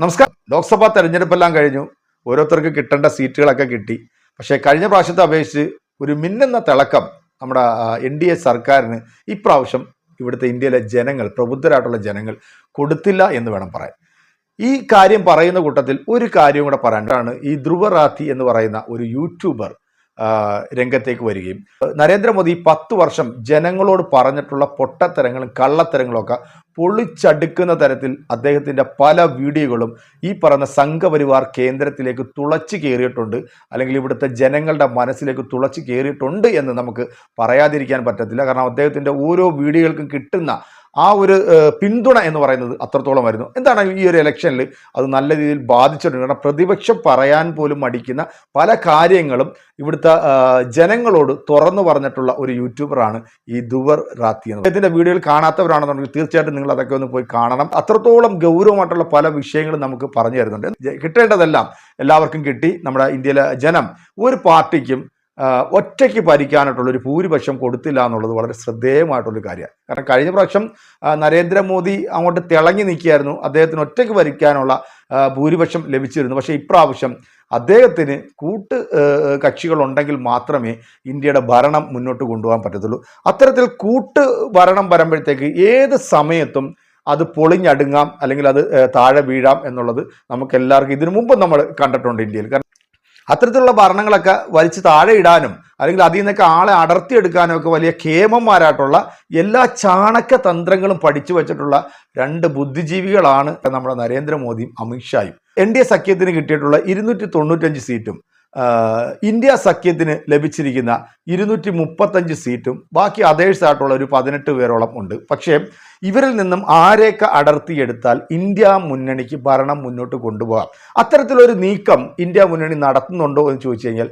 നമസ്കാരം. ലോക്സഭാ തെരഞ്ഞെടുപ്പെല്ലാം കഴിഞ്ഞു. ഓരോരുത്തർക്ക് കിട്ടേണ്ട സീറ്റുകളൊക്കെ കിട്ടി. പക്ഷേ കഴിഞ്ഞ പ്രാവശ്യത്തെ അപേക്ഷിച്ച് ഒരു മിന്നുന്ന തിളക്കം നമ്മുടെ NDA സർക്കാരിന് ഇപ്രാവശ്യം ഇവിടുത്തെ ഇന്ത്യയിലെ ജനങ്ങൾ, പ്രബുദ്ധരായിട്ടുള്ള ജനങ്ങൾ കൊടുത്തില്ല എന്ന് വേണം പറയാൻ. ഈ കാര്യം പറയുന്ന കൂട്ടത്തിൽ ഒരു കാര്യം കൂടെ പറയാനാണ്. ഈ ധ്രുവ റാത്തി എന്ന് പറയുന്ന ഒരു യൂട്യൂബർ രംഗത്തേക്ക് വരികയും നരേന്ദ്രമോദി 10 വർഷം ജനങ്ങളോട് പറഞ്ഞിട്ടുള്ള പൊട്ടത്തരങ്ങളും കള്ളത്തരങ്ങളും ഒക്കെ പൊളിച്ചടുക്കുന്ന തരത്തിൽ അദ്ദേഹത്തിൻ്റെ പല വീഡിയോകളും ഈ പറയുന്ന സംഘപരിവാർ കേന്ദ്രത്തിലേക്ക് തുളച്ചു കയറിയിട്ടുണ്ട്, അല്ലെങ്കിൽ ഇവിടുത്തെ ജനങ്ങളുടെ മനസ്സിലേക്ക് തുളച്ചു കയറിയിട്ടുണ്ട് എന്ന് നമുക്ക് പറയാതിരിക്കാൻ പറ്റത്തില്ല. കാരണം അദ്ദേഹത്തിൻ്റെ ഓരോ വീഡിയോകൾക്കും കിട്ടുന്ന ആ ഒരു പിന്തുണ എന്ന് പറയുന്നത് അത്രത്തോളം വരുന്നു. എന്താണ് ഈ ഒരു ഇലക്ഷനിൽ അത് നല്ല രീതിയിൽ ബാധിച്ചിട്ടുണ്ട്. കാരണം പ്രതിപക്ഷം പറയാൻ പോലും മടിക്കുന്ന പല കാര്യങ്ങളും ഇവിടുത്തെ ജനങ്ങളോട് തുറന്നു പറഞ്ഞിട്ടുള്ള ഒരു യൂട്യൂബറാണ് ഈ ധ്രുവ റാത്തി എന്ന്. അദ്ദേഹത്തിൻ്റെ വീഡിയോകൾ കാണാത്തവരാണെന്നുണ്ടെങ്കിൽ തീർച്ചയായിട്ടും നിങ്ങൾ അതൊക്കെ ഒന്ന് പോയി കാണണം. അത്രത്തോളം ഗൗരവമായിട്ടുള്ള പല വിഷയങ്ങളും നമുക്ക് പറഞ്ഞു തരുന്നുണ്ട്. കിട്ടേണ്ടതെല്ലാം എല്ലാവർക്കും കിട്ടി. നമ്മുടെ ഇന്ത്യയിലെ ജനം ഒരു പാർട്ടിക്കും ഒറ്റയ്ക്ക് ഭരിക്കാനായിട്ടുള്ളൊരു ഭൂരിപക്ഷം കൊടുത്തില്ല എന്നുള്ളത് വളരെ ശ്രദ്ധേയമായിട്ടുള്ളൊരു കാര്യമാണ്. കാരണം കഴിഞ്ഞ പ്രാവശ്യം നരേന്ദ്രമോദി അങ്ങോട്ട് തിളങ്ങി നിൽക്കുകയായിരുന്നു, അദ്ദേഹത്തിന് ഒറ്റയ്ക്ക് ഭരിക്കാനുള്ള ഭൂരിപക്ഷം ലഭിച്ചിരുന്നു. പക്ഷേ ഇപ്രാവശ്യം അദ്ദേഹത്തിന് കക്ഷികളുണ്ടെങ്കിൽ മാത്രമേ ഇന്ത്യയുടെ ഭരണം മുന്നോട്ട് കൊണ്ടുപോകാൻ പറ്റത്തുള്ളൂ. അത്തരത്തിൽ ഭരണം വരുമ്പോഴത്തേക്ക് ഏത് സമയത്തും അത് പൊളിഞ്ഞടുങ്ങാം, അല്ലെങ്കിൽ അത് താഴെ വീഴാം എന്നുള്ളത് നമുക്കെല്ലാവർക്കും ഇതിനു മുമ്പ് നമ്മൾ കണ്ടിട്ടുണ്ട് ഇന്ത്യയിൽ. കാരണം അത്തരത്തിലുള്ള ഭരണങ്ങളൊക്കെ വലിച്ച് താഴെ ഇടാനും അല്ലെങ്കിൽ അതിൽ നിന്നൊക്കെ ആളെ അടർത്തിയെടുക്കാനും ഒക്കെ വലിയ കേമന്മാരായിട്ടുള്ള എല്ലാ ചാണക്യ തന്ത്രങ്ങളും പഠിച്ചു വെച്ചിട്ടുള്ള 2 ബുദ്ധിജീവികളാണ് നമ്മുടെ നരേന്ദ്രമോദിയും അമിത്ഷായും. NDA സഖ്യത്തിന് കിട്ടിയിട്ടുള്ള 295 സീറ്റും ഇന്ത്യ സഖ്യത്തിന് ലഭിച്ചിരിക്കുന്ന 235 സീറ്റും ബാക്കി അതേഴ്സ് ആയിട്ടുള്ള ഒരു 18 പേരോളം ഉണ്ട്. പക്ഷേ ഇവരിൽ നിന്നും ആരെയൊക്കെ അടർത്തിയെടുത്താൽ ഇന്ത്യ മുന്നണിക്ക് ഭരണം മുന്നോട്ട് കൊണ്ടുപോകാം. അത്തരത്തിലൊരു നീക്കം ഇന്ത്യ മുന്നണി നടത്തുന്നുണ്ടോ എന്ന് ചോദിച്ചു കഴിഞ്ഞാൽ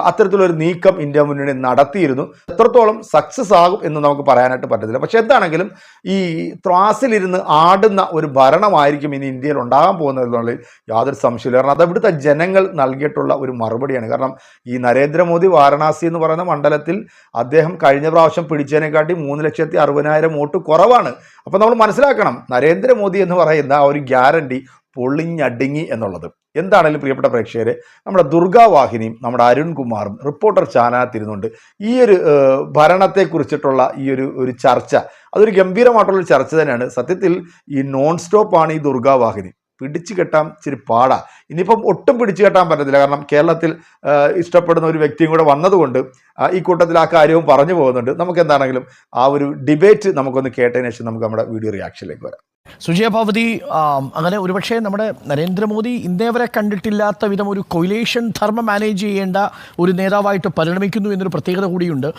അത്തരത്തിലൊരു നീക്കം ഇന്ത്യ മുന്നണി നടത്തിയിരുന്നു. എത്രത്തോളം സക്സസ് ആകും എന്ന് നമുക്ക് പറയാനായിട്ട് പറ്റത്തില്ല. പക്ഷെ എന്താണെങ്കിലും ഈ ത്രാസിലിരുന്ന് ആടുന്ന ഒരു ഭരണമായിരിക്കും ഇനി ഇന്ത്യയിൽ ഉണ്ടാകാൻ പോകുന്നതെന്നുള്ളതിൽ യാതൊരു സംശയമില്ല. കാരണം അത് ഇവിടുത്തെ ജനങ്ങൾ നൽകിയിട്ടുള്ള ഒരു മറുപടിയാണ്. കാരണം ഈ നരേന്ദ്രമോദി വാരണാസി എന്ന് പറയുന്ന മണ്ഡലത്തിൽ അദ്ദേഹം കഴിഞ്ഞ പ്രാവശ്യം പിടിച്ചതിനെക്കാട്ടി 3,60,000 വോട്ട് കുറവാണ്. അപ്പോൾ നമ്മൾ മനസ്സിലാക്കണം, നരേന്ദ്രമോദി എന്ന് പറയുന്ന ആ ഒരു ഗ്യാരണ്ടി പൊളിഞ്ഞടുങ്ങി എന്നുള്ളത്. എന്താണെങ്കിലും പ്രിയപ്പെട്ട പ്രേക്ഷകരെ, നമ്മുടെ ദുർഗാവാഹിനിയും നമ്മുടെ അരുൺകുമാറും റിപ്പോർട്ടർ ചാനലിരുന്നുണ്ട് ഈ ഒരു ഭരണത്തെക്കുറിച്ചിട്ടുള്ള ഈ ഒരു ചർച്ച, അതൊരു ഗംഭീരമായിട്ടുള്ളൊരു ചർച്ച തന്നെയാണ്. സത്യത്തിൽ ഈ നോൺ സ്റ്റോപ്പാണ് ഈ ദുർഗാവാഹിനി. പിടിച്ചു കെട്ടാൻ ഇച്ചിരി പാടാ. ഇനിയിപ്പം ഒട്ടും പിടിച്ചു കെട്ടാൻ പറ്റത്തില്ല. കാരണം കേരളത്തിൽ ഇഷ്ടപ്പെടുന്ന ഒരു വ്യക്തിയും കൂടെ വന്നതുകൊണ്ട് ഈ കൂട്ടത്തിൽ ആ കാര്യവും പറഞ്ഞു പോകുന്നുണ്ട്. നമുക്ക് എന്താണെങ്കിലും ആ ഒരു ഡിബേറ്റ് നമുക്കൊന്ന് കേട്ടതിന് ശേഷം നമുക്ക് നമ്മുടെ വീഡിയോ റിയാക്ഷനിലേക്ക് വരാം. സുജയ പാർവതി, അങ്ങനെ ഒരുപക്ഷെ നമ്മുടെ നരേന്ദ്രമോദി ഇന്നേ വരെ കണ്ടിട്ടില്ലാത്ത വിധം ഒരു കൊയിലേഷൻ ധർമ്മം മാനേജ് ചെയ്യേണ്ട ഒരു നേതാവായിട്ട് പരിണമിക്കുന്നു എന്നൊരു പ്രത്യേകത കൂടിയുണ്ട്.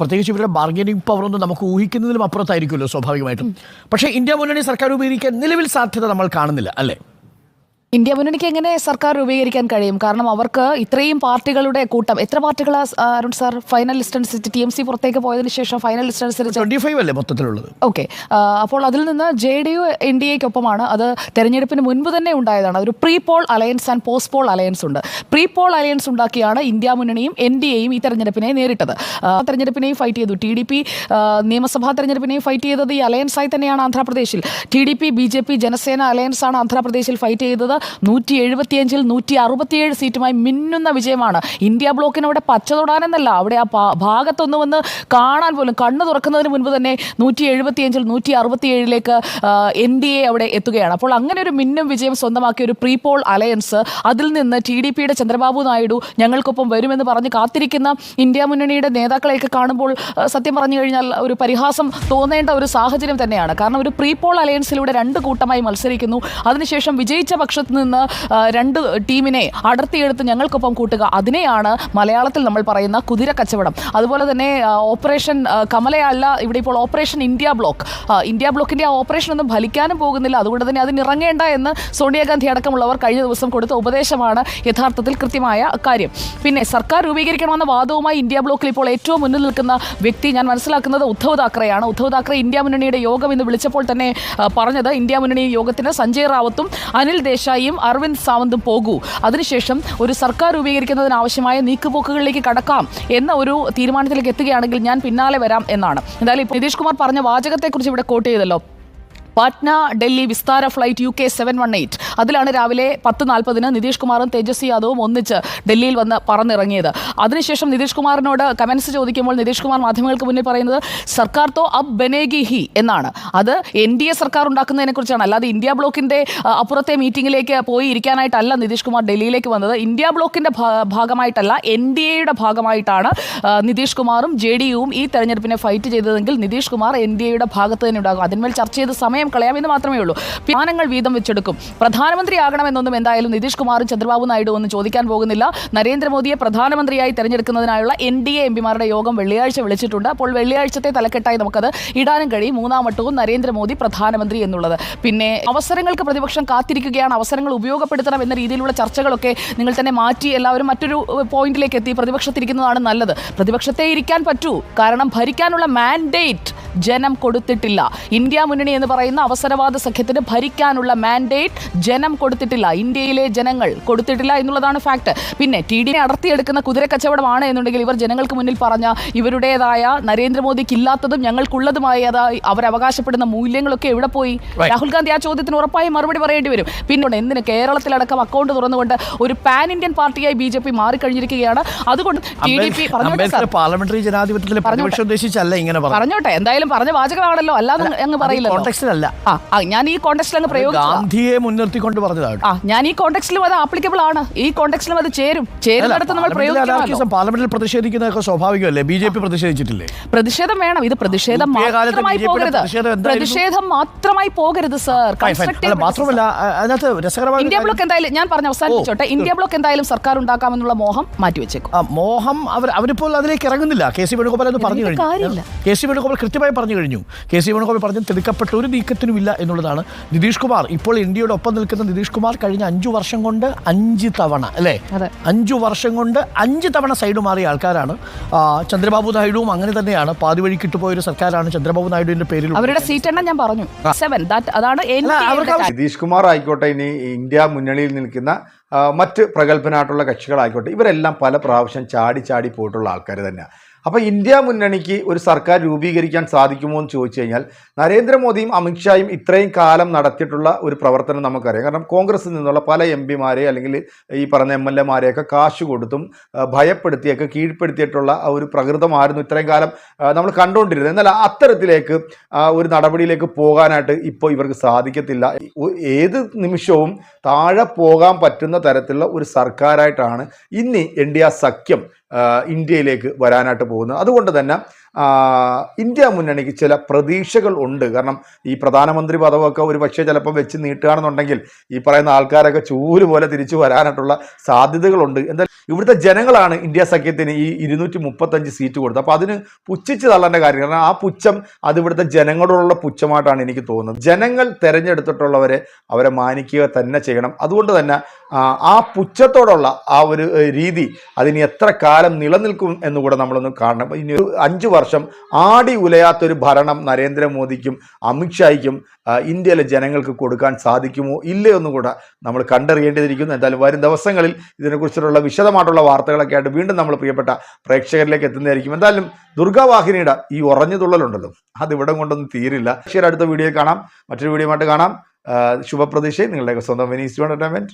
പ്രത്യേകിച്ച് ഇവരുടെ ബാർഗനിങ് പവറൊന്നും നമുക്ക് ഊഹിക്കുന്നതിലും അപ്പുറത്തായിരിക്കുമല്ലോ സ്വാഭാവികമായിട്ടും. പക്ഷേ ഇന്ത്യ മുന്നണി സർക്കാർ രൂപീകരിക്കാൻ നിലവിൽ സാധ്യത നമ്മൾ കാണുന്നില്ല, അല്ലേ? ഇന്ത്യ മുന്നണിക്ക് എങ്ങനെ സർക്കാർ രൂപീകരിക്കാൻ കഴിയും? കാരണം അവർക്ക് ഇത്രയും പാർട്ടികളുടെ കൂട്ടം, എത്ര പാർട്ടികളാണ് അരുൺ സാർ ഫൈനൽ ലിസ്റ്റ് അനുസരിച്ച് TMC പുറത്തേക്ക് പോയതിനു ശേഷം ഫൈനൽ ലിസ്റ്റ് അനുസരിച്ച് 25 അല്ലേ മൊത്തത്തിലുള്ളത്? ഓക്കെ. അപ്പോൾ അതിൽ നിന്ന് JDU NDAക്കൊപ്പമാണ്. അത് തെരഞ്ഞെടുപ്പിന് മുൻപ് തന്നെ ഉണ്ടായതാണ്. ഒരു pre poll alliance and post poll alliance ഉണ്ട്. പ്രീ പോൾ അലയൻസ് ഉണ്ടാക്കിയാണ് ഇന്ത്യ മുന്നണിയും NDAയും ഈ തെരഞ്ഞെടുപ്പിനെ നേരിട്ടത്. തെരഞ്ഞെടുപ്പിനെയും ഫൈറ്റ് ചെയ്തു. TDP നിയമസഭാ തെരഞ്ഞെടുപ്പിനെയും ഫൈറ്റ് ചെയ്തത് ഈ അലയൻസായി തന്നെയാണ് ആന്ധ്രാപ്രദേശിൽ. TDP BJP ജനസേന അലയൻസാണ് ആന്ധ്രാപ്രദേശിൽ ഫൈറ്റ് ചെയ്തത്. 175-ൽ 167 സീറ്റുമായി മിന്നുന്ന വിജയമാണ്. ഇന്ത്യ ബ്ലോക്കിന് അവിടെ പച്ച തൊടാനെന്നല്ല, അവിടെ ആ ഭാഗത്തൊന്ന് വന്ന് കാണാൻ പോലും കണ്ണ് തുറക്കുന്നതിന് മുൻപ് തന്നെ 175-ൽ 167ലേക്ക് NDA അവിടെ എത്തുകയാണ്. അപ്പോൾ അങ്ങനെ ഒരു മിന്നും വിജയം സ്വന്തമാക്കിയ ഒരു പ്രീ പോൾ അലയൻസ്, അതിൽ നിന്ന് TDPയുടെ ചന്ദ്രബാബു നായിഡു ഞങ്ങൾക്കൊപ്പം വരുമെന്ന് പറഞ്ഞ് കാത്തിരിക്കുന്ന ഇന്ത്യ മുന്നണിയുടെ നേതാക്കളെയൊക്കെ കാണുമ്പോൾ സത്യം പറഞ്ഞു കഴിഞ്ഞാൽ ഒരു പരിഹാസം തോന്നേണ്ട ഒരു സാഹചര്യം തന്നെയാണ്. കാരണം ഒരു പ്രീ പോൾ അലയൻസിലൂടെ 2 കൂട്ടമായി മത്സരിക്കുന്നു. അതിനുശേഷം വിജയിച്ച പക്ഷത്ത് നിന്ന് 2 ടീമിനെ അടർത്തിയെടുത്ത് ഞങ്ങൾക്കൊപ്പം കൂട്ടുക, അതിനെയാണ് മലയാളത്തിൽ നമ്മൾ പറയുന്ന കുതിര കച്ചവടം. അതുപോലെ തന്നെ ഓപ്പറേഷൻ കമലയല്ല ഇവിടെ ഇപ്പോൾ ഓപ്പറേഷൻ ഇന്ത്യ ബ്ലോക്ക്. ഇന്ത്യ ബ്ലോക്കിൻ്റെ ആ ഓപ്പറേഷൻ ഒന്നും ഫലിക്കാനും പോകുന്നില്ല. അതുകൊണ്ട് തന്നെ അതിനിറങ്ങേണ്ട എന്ന് സോണിയാഗാന്ധി അടക്കമുള്ളവർ കഴിഞ്ഞ ദിവസം കൊടുത്ത ഉപദേശമാണ് യഥാർത്ഥത്തിൽ കൃത്യമായ കാര്യം. പിന്നെ സർക്കാർ രൂപീകരിക്കണമെന്ന വാദവുമായി ഇന്ത്യ ബ്ലോക്കിൽ ഇപ്പോൾ ഏറ്റവും മുന്നിൽ നിൽക്കുന്ന വ്യക്തി ഞാൻ മനസ്സിലാക്കുന്നത് ഉദ്ധവ് താക്കറെയാണ്. ഉദ്ധവ് താക്കറെ ഇന്ത്യ മുന്നണിയുടെ യോഗം ഇന്ന് വിളിച്ചപ്പോൾ തന്നെ പറഞ്ഞത് ഇന്ത്യ മുന്നണി യോഗത്തിന് സഞ്ജയ് റാവത്തും അനിൽ ദേശായി അരവിന്ദ് സാവന്തും പോകൂ, അതിനുശേഷം ഒരു സർക്കാർ രൂപീകരിക്കുന്നതിന് ആവശ്യമായ നീക്കുപോക്കുകളിലേക്ക് കടക്കാം എന്ന ഒരു തീരുമാനത്തിലേക്ക് എത്തുകയാണെങ്കിൽ ഞാൻ പിന്നാലെ വരാം എന്നാണ്. എന്തായാലും നിതീഷ് കുമാർ പറഞ്ഞ വാചകത്തെക്കുറിച്ച് ഇവിടെ കോട്ട് ചെയ്തല്ലോ. പാറ്റ്ന ഡൽഹി വിസ്താര ഫ്ലൈറ്റ് UK 718 അതിലാണ് രാവിലെ 10:40 നിതീഷ് കുമാറും തേജസ്വി യാദവും ഒന്നിച്ച് ഡൽഹിയിൽ വന്ന് പറന്നിറങ്ങിയത്. അതിനുശേഷം നിതീഷ് കുമാറിനോട് കമന്റ്സ് ചോദിക്കുമ്പോൾ നിതീഷ് കുമാർ മാധ്യമങ്ങൾക്ക് മുന്നിൽ പറയുന്നത് സർക്കാർ തോ അബ് ബനേഗി ഹി എന്നാണ്. അത് NDA സർക്കാർ ഉണ്ടാക്കുന്നതിനെ കുറിച്ചാണ്, അല്ലാതെ ഇന്ത്യ ബ്ലോക്കിന്റെ അപ്പുറത്തെ മീറ്റിംഗിലേക്ക് പോയി ഇരിക്കാനായിട്ടല്ല നിതീഷ് കുമാർ ഡൽഹിയിലേക്ക് വന്നത്. ഇന്ത്യ ബ്ലോക്കിന്റെ ഭാഗമായിട്ടല്ല, NDAയുടെ ഭാഗമായിട്ടാണ് നിതീഷ് കുമാറും JDUവും ഈ തെരഞ്ഞെടുപ്പിനെ ഫൈറ്റ് ചെയ്തതെങ്കിൽ നിതീഷ് കുമാർ NDAയുടെ ഭാഗത്ത് തന്നെ ഉണ്ടാകും. അതിന്മേൽ ചർച്ച ചെയ്ത് സമയം കളയാമെന്ന് മാത്രമേ ഉള്ളൂ. സ്ഥാനങ്ങൾ വീതം വെച്ചെടുക്കും. പ്രധാനമന്ത്രിയാകണമെന്നൊന്നും എന്തായാലും നിതീഷ് കുമാറും ചന്ദ്രബാബു നായിഡു ഒന്നും ചോദിക്കാൻ പോകുന്നില്ല. നരേന്ദ്രമോദിയെ പ്രധാനമന്ത്രിയായി തെരഞ്ഞെടുക്കുന്നതിനായുള്ള NDA എംപിമാരുടെ യോഗം വെള്ളിയാഴ്ച വിളിച്ചിട്ടുണ്ട്. അപ്പോൾ വെള്ളിയാഴ്ചത്തെ തലക്കെട്ടായി നമുക്കത് ഇടാനും കഴിയും. മൂന്നാം വട്ടവും നരേന്ദ്രമോദി പ്രധാനമന്ത്രി എന്നുള്ളത്. പിന്നെ അവസരങ്ങൾക്ക് പ്രതിപക്ഷം കാത്തിരിക്കുകയാണ്, അവസരങ്ങൾ ഉപയോഗപ്പെടുത്തണം എന്ന രീതിയിലുള്ള ചർച്ചകളൊക്കെ നിങ്ങൾ തന്നെ മാറ്റി എല്ലാവരും മറ്റൊരു പോയിന്റിലേക്ക് എത്തി. പ്രതിപക്ഷത്തിരിക്കുന്നതാണ് നല്ലത്. പ്രതിപക്ഷത്തെ ഇരിക്കാൻ പറ്റൂ, കാരണം ഭരിക്കാനുള്ള മാൻഡേറ്റ് ജനം കൊടുത്തിട്ടില്ല. ഇന്ത്യ മുന്നണി എന്ന് പറയുന്ന അവസരവാദ സഖ്യത്തിന് ഭരിക്കാനുള്ള മാൻഡേറ്റ് ജനം കൊടുത്തിട്ടില്ല, ഇന്ത്യയിലെ ജനങ്ങൾ കൊടുത്തിട്ടില്ല എന്നുള്ളതാണ് ഫാക്ട്. പിന്നെ TD അടർത്തിയെടുക്കുന്ന കുതിരക്കച്ചവടമാണ് എന്നുണ്ടെങ്കിൽ ഇവർ ജനങ്ങൾക്ക് മുന്നിൽ പറഞ്ഞ ഇവരുടേതായ നരേന്ദ്രമോദിക്ക് ഇല്ലാത്തതും ഞങ്ങൾക്കുള്ളതുമായതായി അവരവകാശപ്പെടുന്ന മൂല്യങ്ങളൊക്കെ എവിടെ പോയി? രാഹുൽ ഗാന്ധി ആ ചോദ്യത്തിന് ഉറപ്പായും മറുപടി പറയേണ്ടി വരും. പിന്നെ എന്തിന് കേരളത്തിലടക്കം അക്കൗണ്ട് തുറന്നുകൊണ്ട് ഒരു പാൻ ഇന്ത്യൻ പാർട്ടിയായി BJP മാറിക്കഴിഞ്ഞിരിക്കുകയാണ്. അതുകൊണ്ട് TDP പാർലമെന്ററി ജനാധിപത്യത്തിലെ പ്രതിപക്ഷം ഉദ്ദേശിച്ചല്ല ഇങ്ങനെ പറഞ്ഞോട്ടെ, എന്തായാലും പറഞ്ഞ വാചകമാണല്ലോ, അല്ലാതെ അങ്ങ് പറയില്ല. ഞാൻ ഈ കോണ്ടെക്സ്റ്റിൽ അങ്ങ് ഗാന്ധിയെ മുൻനിർത്തിക്കൊണ്ട് പറഞ്ഞതാണ്. ഞാൻ ഈ കോണ്ടെക്സ്റ്റിലും അത് ആപ്ലിക്കബിൾ ആണ്, ഈ കോണ്ടെക്സ്റ്റിലും അത് ചേരുന്നിടത്ത് നമ്മൾ പ്രയോഗിക്കണം. പാർലമെന്റിൽ പ്രതിഷേധിക്കുന്നതൊക്കെ സ്വാഭാവികമല്ലേ? BJP പ്രതിഷേധിച്ചിട്ടില്ലേ? പ്രതിഷേധം വേണം. ഇത് പ്രതിഷേധം മാത്രമായി പോകരുത്, പ്രതിഷേധം മാത്രമായി പോകരുത് സർ. മാത്രമല്ല അതിനകത്ത് രസകരമായ ഇന്ത്യ ബ്ലോക്ക് എന്തായാലും ഞാൻ പറഞ്ഞ അവസാനിപ്പിച്ചോട്ടെ, ഇന്ത്യ ബ്ലോക്ക് എന്തായാലും സർക്കാർ ഉണ്ടാക്കാമെന്നുള്ള മോഹം മാറ്റിവെച്ചേക്കും. മോഹം അവരിപ്പോൾ അതിലേക്ക് ഇറങ്ങുന്നില്ല. KC വേണുഗോപാൽ എന്ന് പറഞ്ഞു കഴിഞ്ഞു. KC വേണുഗോപാൽ കൃത്യമായി പറഞ്ഞു കഴിഞ്ഞു. KC വേണുഗോപാൽ പറഞ്ഞു തിടുക്കപ്പെട്ട ഒരു നീക്കത്തിനുമില്ല എന്നുള്ളതാണ്. നിതീഷ് കുമാർ ഇപ്പോൾ ഇന്ത്യയുടെ ഒപ്പം നിൽക്കുന്ന നിതീഷ് കുമാർ കഴിഞ്ഞ 5 വർഷം കൊണ്ട് 5 തവണ അല്ലേ, 5 വർഷം കൊണ്ട് 5 തവണ സൈഡ് മാറിയ ആൾക്കാരാണ്. ചന്ദ്രബാബു നായിഡുവും അങ്ങനെ തന്നെയാണ്. പാതി വഴി കിട്ടുപോയൊരു സർക്കാരാണ് ചന്ദ്രബാബു നായിഡുവിന്റെ പേരിൽ. അവരുടെ സീറ്റ് എണ്ണം ഞാൻ പറഞ്ഞു 7. അതാണ് നിതീഷ് കുമാർ ആയിക്കോട്ടെ, ഇനി ഇന്ത്യ മുന്നണിയിൽ നിൽക്കുന്ന മറ്റ് പ്രഗത്ഭനായിട്ടുള്ള കക്ഷികളായിക്കോട്ടെ, ഇവരെല്ലാം പല പ്രാവശ്യം ചാടി പോയിട്ടുള്ള ആൾക്കാർ തന്നെയാണ്. അപ്പോൾ ഇന്ത്യ മുന്നണിക്ക് ഒരു സർക്കാർ രൂപീകരിക്കാൻ സാധിക്കുമോ എന്ന് ചോദിച്ചു കഴിഞ്ഞാൽ നരേന്ദ്രമോദിയും അമിത്ഷായും ഇത്രയും കാലം നടത്തിയിട്ടുള്ള ഒരു പ്രവർത്തനം നമുക്കറിയാം. കാരണം കോൺഗ്രസിൽ നിന്നുള്ള പല MPമാരെ അല്ലെങ്കിൽ ഈ പറഞ്ഞ MLAമാരെയൊക്കെ കാശ് കൊടുത്തും ഭയപ്പെടുത്തിയൊക്കെ കീഴ്പ്പെടുത്തിയിട്ടുള്ള ഒരു പ്രകൃതമായിരുന്നു ഇത്രയും കാലം നമ്മൾ കണ്ടുകൊണ്ടിരുന്നത്. എന്നാൽ അത്തരത്തിലേക്ക് ഒരു നടപടിയിലേക്ക് പോകാനായിട്ട് ഇപ്പോൾ ഇവർക്ക് സാധിക്കത്തില്ല. ഏത് നിമിഷവും താഴെ പോകാൻ പറ്റുന്ന തരത്തിലുള്ള ഒരു സർക്കാരായിട്ടാണ് ഇനി NDA സഖ്യം ഇന്ത്യയിലേക്ക് വരാനായിട്ട് പോകുന്നത്. അതുകൊണ്ട് തന്നെ ഇന്ത്യ മുന്നണിക്ക് ചില പ്രതീക്ഷകൾ ഉണ്ട്. കാരണം ഈ പ്രധാനമന്ത്രി പദവൊക്കെ ഒരു പക്ഷേ ചിലപ്പോൾ വെച്ച് നീട്ടുകയാണെന്നുണ്ടെങ്കിൽ ഈ പറയുന്ന ആൾക്കാരൊക്കെ ചൂല് പോലെ തിരിച്ചു വരാനായിട്ടുള്ള സാധ്യതകളുണ്ട്. എന്തായാലും ഇവിടുത്തെ ജനങ്ങളാണ് ഇന്ത്യ സഖ്യത്തിന് ഈ 235 സീറ്റ് കൊടുത്തത്. അപ്പോൾ അതിന് പുച്ഛിച്ച് തള്ളേണ്ട കാര്യം, കാരണം ആ പുച്ഛം അത് ഇവിടുത്തെ ജനങ്ങളോടുള്ള പുച്ഛമായിട്ടാണ് എനിക്ക് തോന്നുന്നത്. ജനങ്ങൾ തിരഞ്ഞെടുത്തിട്ടുള്ളവരെ അവരെ മാനിക്കുക തന്നെ ചെയ്യണം. അതുകൊണ്ട് തന്നെ ആ പുച്ഛത്തോടുള്ള ആ ഒരു രീതി അതിന് എത്ര കാലം നിലനിൽക്കും എന്നുകൂടെ നമ്മളൊന്ന് കാണണം. ഇനി ഒരു 5 വർഷം ആടി ഉലയാത്തൊരു ഭരണം നരേന്ദ്രമോദിക്കും അമിത്ഷായ്ക്കും ഇന്ത്യയിലെ ജനങ്ങൾക്ക് കൊടുക്കാൻ സാധിക്കുമോ ഇല്ലയോ എന്നും കൂടെ നമ്മൾ കണ്ടറിയേണ്ടിയിരിക്കുന്നു. എന്തായാലും വരും ദിവസങ്ങളിൽ ഇതിനെക്കുറിച്ചുള്ള വിശദമായിട്ടുള്ള വാർത്തകളൊക്കെ ആയിട്ട് വീണ്ടും നമ്മൾ പ്രിയപ്പെട്ട പ്രേക്ഷകരിലേക്ക് എത്തുന്നതായിരിക്കും. എന്തായാലും ദുർഗാവാഹിനിയുടെ ഈ ഉറഞ്ഞുതുള്ളലുണ്ടല്ലോ, അതിവിടം കൊണ്ടൊന്നും തീരില്ല. അടുത്ത വീഡിയോ കാണാം, മറ്റൊരു വീഡിയോ ആയിട്ട് കാണാം. ശുഭപ്രതീക്ഷയും നിങ്ങളുടെയൊക്കെ സ്വന്തം വെനീസ് എൻ്റർടൈൻമെൻറ്റ്.